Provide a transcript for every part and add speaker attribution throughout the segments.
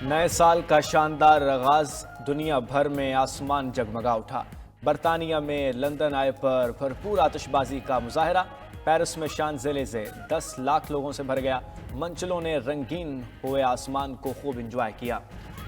Speaker 1: नए साल का शानदार आगाज, दुनिया भर में आसमान जगमगा उठा। बरतानिया में लंदन आय पर भरपूर आतिशबाजी का मुजाहरा। पेरिस में शांजेलिज़े 10 लाख लोगों से भर गया। मंचलों ने रंगीन हुए आसमान को खूब इंजॉय किया।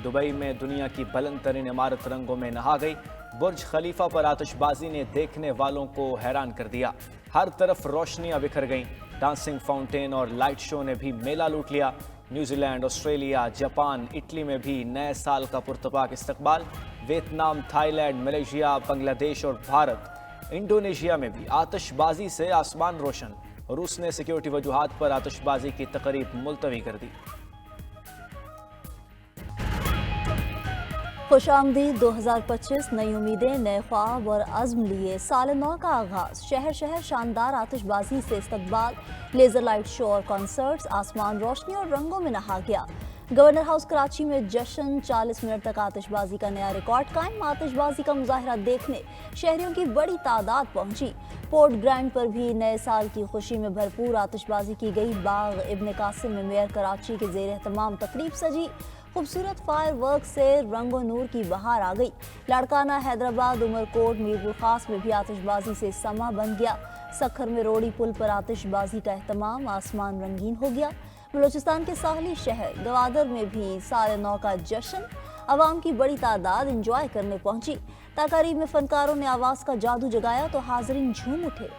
Speaker 1: दुबई में दुनिया की बुलंद तरीन इमारत रंगों में नहा गई। बुर्ज खलीफा पर आतिशबाजी ने देखने वालों को हैरान कर दिया। हर तरफ रोशनियां बिखर गईं। डांसिंग फाउंटेन और लाइट शो ने भी मेला लूट लिया। न्यूजीलैंड, ऑस्ट्रेलिया, जापान, इटली में भी नए साल का पुरतपाक इस्तकबाल। वियतनाम, थाईलैंड, मलेशिया, बांग्लादेश और भारत, इंडोनेशिया में भी आतिशबाजी से आसमान रोशन। रूस ने सिक्योरिटी वजूहात पर आतिशबाजी की तकरीब मुलतवी कर दी।
Speaker 2: खुशामदीद 2025, नई उम्मीदें, नए ख्वाब और अज़्म लिए साल नौ का आगाज। शहर शहर शानदार आतिशबाजी से इस्तकबाल, लेजर लाइट शो और कॉन्सर्ट्स। आसमान रोशनी और रंगों में नहा गया। गवर्नर हाउस कराची में जश्न, 40 मिनट तक आतिशबाजी का नया रिकॉर्ड कायम। आतिशबाजी का मुजाहरा देखने शहरियों की बड़ी तादाद पहुंची। पोर्ट ग्रैंड पर भी नए साल की खुशी में भरपूर आतिशबाजी की गई। बाग इब्न कासिम में मेयर कराची के जेर एहतमाम तकरीब सजी। खूबसूरत फायर वर्क से रंगो नूर की बहार आ गई। लाड़काना, हैदराबाद, उमरकोट, मीरपुर खास में भी आतिशबाजी से समा बन गया। सखर में रोड़ी पुल पर आतिशबाजी का एहतमाम, आसमान रंगीन हो गया। बलूचिस्तान के साहली शहर गवादर में भी साल नौ का जश्न। अवाम की बड़ी तादाद इंजॉय करने पहुंची। तकारीब में फनकारों ने आवाज का जादू जगाया तो हाजरीन झूम उठे।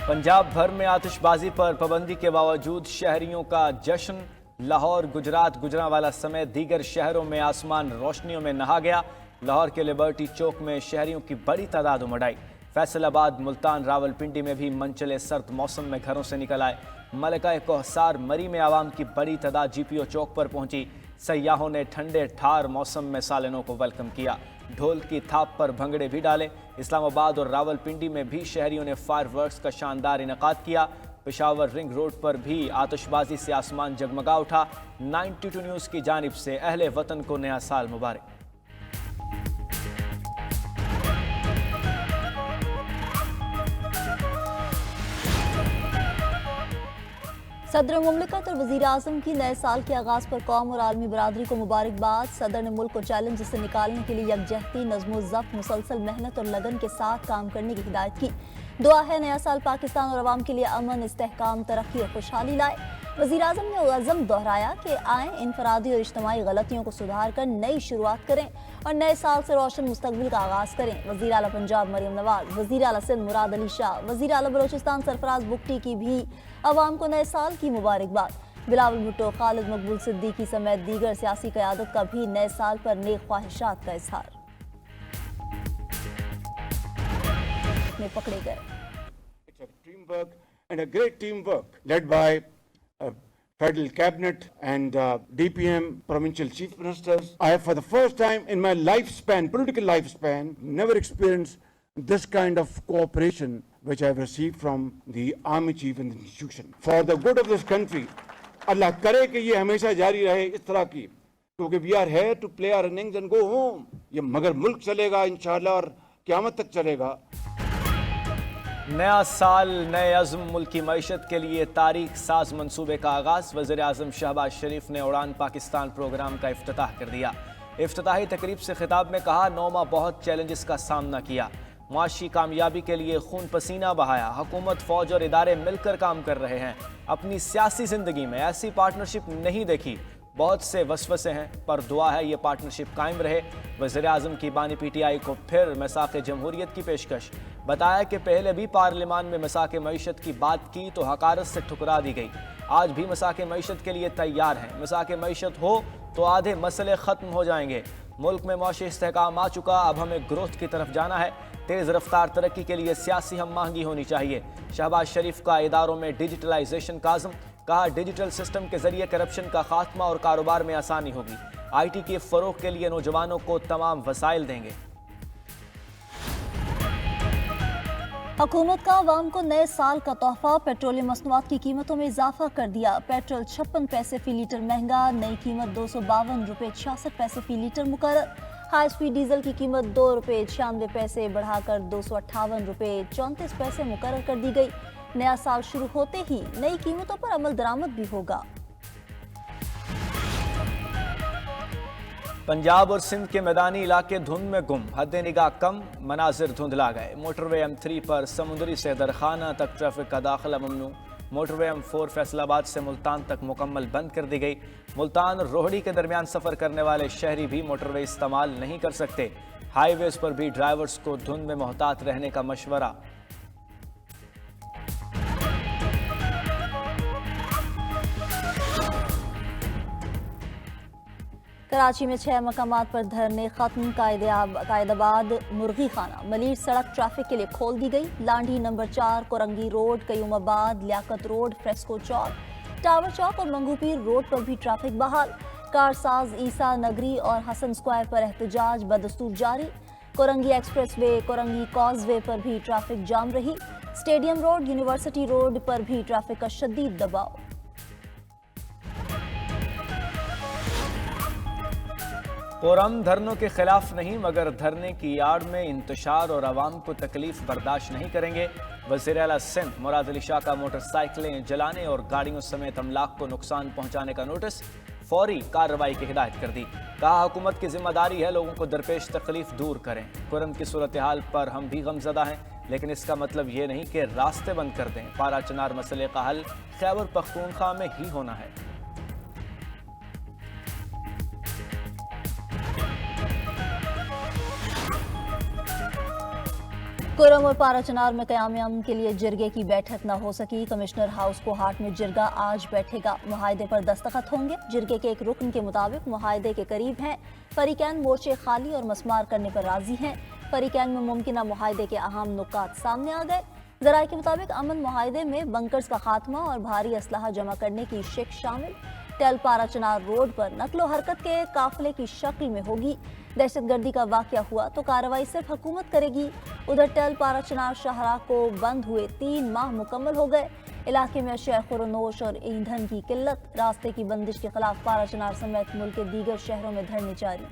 Speaker 1: पंजाब भर में आतिशबाजी पर पाबंदी के बावजूद शहरियों का जश्न। लाहौर, गुजरात, गुजरांवाला समेत दीगर शहरों में आसमान रोशनियों में नहा गया। लाहौर के लिबर्टी चौक में शहरियों की बड़ी तादाद उमड़ आई। फैसलाबाद, मुल्तान, रावलपिंडी में भी मंचले सर्द मौसम में घरों से निकल आए। मलका कोहसार, मरी में आवाम की बड़ी तादाद जीपीओ चौक पर पहुंची। सयाहों ने ठंडे ठार मौसम में सालिनों को वेलकम किया। ढोल की थाप पर भंगड़े भी डाले। इस्लामाबाद और रावलपिंडी में भी शहरियों ने फायर वर्क्स का शानदार इनेकाद किया। पेशावर रिंग रोड पर भी आतिशबाजी से आसमान जगमगा उठा। 92 न्यूज़ की जानिब से अहले वतन को नया साल मुबारक।
Speaker 2: सदर मुमलिकत और वज़ीर आज़म की नए साल के आगाज़ पर कौम और आलमी बरादरी को मुबारकबाद। सदर ने मुल्क को चैलेंज से निकालने के लिए यकजहती, नज़्म ज़ब्त, मुसलसल मेहनत और लगन के साथ काम करने की हिदायत की। दुआ है नया साल पाकिस्तान और अवाम के लिए अमन, इस्तेहकाम, तरक्की और खुशहाली लाए। वज़ीर आज़म ने अज़म दोहराया कि आएँ इनफरादी और इज्तिमाई गलतियों को सुधार कर नई शुरुआत करें और नए साल से रोशन मुस्तकबिल का आगाज़ करें। वज़ीर आला पंजाब मरियम नवाज, वज़ीर आला सिंध मुराद अली शाह, वज़ीर आला बलोचिस्तान सरफराज बुगटी की भी अवाम को नए साल की मुबारकबाद। बिलावल भुट्टो, खालिद मकबूल सिद्दीकी समेत दीगर सियासी क़यादत का भी नए साल पर नेक ख्वाहिशात का इजहार। में पकड़े गए।
Speaker 3: It's a teamwork and a great teamwork led by Federal Cabinet and DPM, Provincial Chief Ministers. I have for the first time in my lifespan, political lifespan, never experienced this kind of cooperation which I have received from the Army Chief and the institution. For the good of this country, Allah करे कि ये हमेशा जारी रहे इस तरह की, क्योंकि we are here to play our innings and go home. ये मगर मुल्क चलेगा इंशाअल्लाह और क़यामत तक चलेगा।
Speaker 1: नया साल, नए अज़्म, मुल्क की मईशत के लिए तारीख साज मंसूबे का आगाज़। वज़ीर आज़म शहबाज शरीफ ने उड़ान पाकिस्तान प्रोग्राम का इफ्तिताह कर दिया। इफ्तिताही तकरीब से खिताब में कहा, 9 माह बहुत चैलेंजेस का सामना किया, मुआशी कामयाबी के लिए खून पसीना बहाया। हुकूमत, फ़ौज और इदारे मिलकर काम कर रहे हैं। अपनी सियासी ज़िंदगी में ऐसी पार्टनरशिप नहीं देखी। बहुत से वसवसे हैं पर दुआ है ये पार्टनरशिप कायम रहे। वज़ीर आज़म की बानी पीटीआई को फिर मिसाक़ जमहूरियत की पेशकश। बताया कि पहले भी पार्लियामान में मिसाक़ मईशत की बात की तो हकारत से ठुकरा दी गई। आज भी मिसाक़ मईशत के लिए तैयार हैं। मिसाक़ मईशत हो तो आधे मसले ख़त्म हो जाएंगे। मुल्क में मौशी इस्तेहकाम आ चुका, अब हमें ग्रोथ की तरफ जाना है। तेज़ रफ्तार तरक्की के लिए सियासी हम आहंगी होनी चाहिए। शहबाज शरीफ का इदारों में डिजिटलाइजेशन का आज़म। कहा, डिजिटल सिस्टम के जरिए करप्शन का खात्मा और कारोबार में आसानी होगी। IT के फ़रोग़ के लिए नौजवानों को तमाम वसाइल देंगे।
Speaker 2: हुकूमत का अवाम को नए साल का तोहफा, पेट्रोलियम मसनूआत की कीमतों में इजाफा कर दिया। पेट्रोल 56 पैसे फी लीटर महंगा, नई कीमत 252 रुपये 66 पैसे फी लीटर मुकर्रर। हाई स्पीड डीजल की कीमत 2 रुपये 96 पैसे बढ़ाकर 258 रुपये 34 पैसे मुकर्रर कर दी गई। नया साल शुरू होते ही नई कीमतों पर अमल दरामद भी होगा।
Speaker 1: पंजाब और सिंध के मैदानी इलाके धुंध में गुम, हद निगाह कम, मनाजिर धुंधला गए। मोटरवे M3 पर समुंदरी से दरखाना तक ट्रैफिक का दाखिला ममनू। मोटरवे M4 फैसलाबाद से मुल्तान तक मुकम्मल बंद कर दी गई। मुल्तान और रोहड़ी के दरमियान सफर करने वाले शहरी भी मोटरवे इस्तेमाल नहीं कर सकते। हाईवेज पर भी ड्राइवर्स को धुंध में मोहतात रहने का मशवरा।
Speaker 2: कराची में 6 मकामात पर धरने खत्म। कायदाबाद मुर्गी खाना मलीर सड़क ट्रैफिक के लिए खोल दी गई। Landhi number 4, Korangi road, Qayyumabad, Liaquat road, Fresco चौक, टावर चौक और मंगूपीर रोड पर भी ट्रैफिक बहाल। कारसाज, ईसा नगरी और हसन स्क्वायर पर एहतजाज बदस्तूर जारी। Korangi express way, Korangi causeway पर भी ट्रैफिक जाम रही। स्टेडियम रोड, यूनिवर्सिटी रोड पर भी ट्रैफिक का शदीद दबाव।
Speaker 1: कोरम धरनों के खिलाफ नहीं, मगर धरने की आड़ में इंतशार और आवाम को तकलीफ बर्दाश्त नहीं करेंगे। वज़ीर आला सिंध मुराद अली शाह का मोटरसाइकिलें जलाने और गाड़ियों समेत अमलाक को नुकसान पहुंचाने का नोटिस, फौरी कार्रवाई की हिदायत कर दी। कहा हुकूमत की जिम्मेदारी है लोगों को दरपेश तकलीफ दूर करें। कोरम की सूरत हाल पर हम भी गमजदा हैं, लेकिन इसका मतलब ये नहीं कि रास्ते बंद कर दें। पारा चनार मसले का हल खैबर पख्तूनख्वा में ही होना है।
Speaker 2: कोरम और पारा चनार में क़याम अमन के लिए जिरगे की बैठक न हो सकी। कमिश्नर हाउस को हाट में जिरगा आज बैठेगा। मुआहदे पर दस्तखत होंगे। जिरगे के एक रुकन के मुताबिक मुआहदे के करीब हैं। फरीकैन मोर्चे खाली और मसमार करने पर राजी हैं। फरीकैन में मुमकिन मुआहदे के अहम नुकात सामने आ गए। ज़राए के मुताबिक अमन मुआहदे में बंकर्स का खात्मा और भारी असलहा जमा करने की शिक शामिल। टेल पारा चनार रोड पर नकलो हरकत के काफिले की शक्ल में होगी। दहशतगर्दी का वाक़या हुआ तो कार्रवाई सिर्फ हुकूमत करेगी। उधर टेल पारा चनार शाहराह को बंद हुए 3 माह मुकम्मल हो गए। इलाके में अशिया खुरनोश और ईंधन की किल्लत। रास्ते की बंदिश के खिलाफ पारा चनार समेत मुल्क के दीगर शहरों में धरने जारी।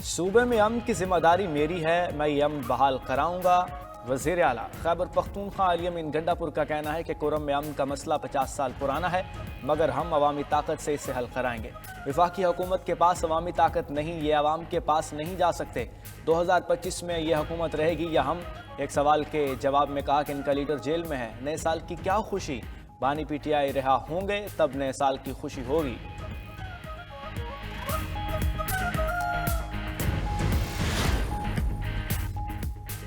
Speaker 1: सूबे में अमन की जिम्मेदारी मेरी है, मैं ये अमन बहाल कराऊंगा। वज़ीर आला खैबर पख्तूनख्वा अली अमीन गंडापुर का कहना है कि कोरम में अमन का मसला 50 साल पुराना है, मगर हम अवामी ताकत से इसे हल कराएंगे। वफाकी हुकूमत के पास अवामी ताकत नहीं, ये अवाम के पास नहीं जा सकते। 2025 में ये हुकूमत रहेगी या हम? एक सवाल के जवाब में कहा कि इनका लीडर जेल में है, नए साल की क्या खुशी? बानी PTI रिहा होंगे तब नए साल की खुशी होगी।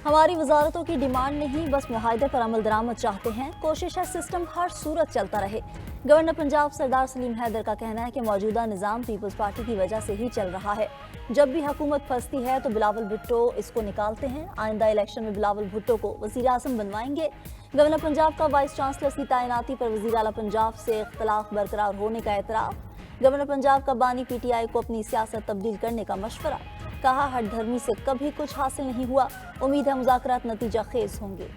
Speaker 2: हमारी वजारतों की डिमांड नहीं, बस मुआहदे पर अमल दरामद चाहते हैं। कोशिश है सिस्टम हर सूरत चलता रहे। गवर्नर पंजाब सरदार सलीम हैदर का कहना है कि मौजूदा निज़ाम पीपल्स पार्टी की वजह से ही चल रहा है। जब भी हुकूमत फंसती है तो बिलावल भुट्टो इसको निकालते हैं। आइंदा इलेक्शन में बिलावल भुट्टो को वज़ीर आज़म बनवाएंगे। गवर्नर पंजाब का वाइस चांसलर की तैनाती पर वज़ीर आला पंजाब से इख्तलाफ बरकरार होने का एतराफ़। गवर्नर पंजाब का बानी PTI को अपनी सियासत तब्दील करने का मशवरा। कहा हर धर्मी से कभी कुछ हासिल नहीं हुआ, उम्मीद है मुज़ाकरात नतीजा खेज होंगे।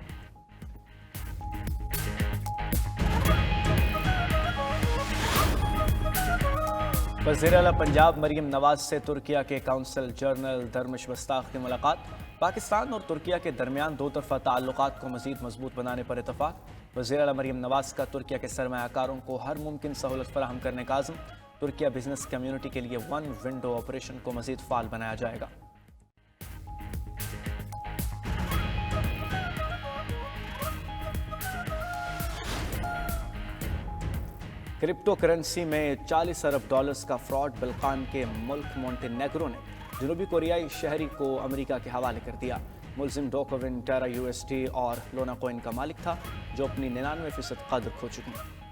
Speaker 1: वज़ीर आला पंजाब मरीम नवाज से तुर्किया के काउंसिल जनरल दरमिश वस्ताख की मुलाकात। पाकिस्तान और तुर्किया के दरमियान दो तरफा ताल्लुकात को मज़ीद मजबूत बनाने पर इतफाक़। वज़ीर आला मरीम नवाज का तुर्किया के सरमायाकारों को हर मुमकिन सहूलत फराहम करने का आज़म। तुर्किया बिजनेस कम्युनिटी के लिए 1 विंडो ऑपरेशन को मज़ीद फ़ाल बनाया जाएगा। क्रिप्टो करेंसी में 40 अरब डॉलर्स का फ्रॉड बिलकान के मुल्क मोंटेनेग्रो ने जनूबी कोरियाई शहरी को अमेरिका के हवाले कर दिया। मुलजिम डोकोविन टेरा USD और लोना कॉइन का मालिक था, जो अपनी 99% कदर खो चुकी है।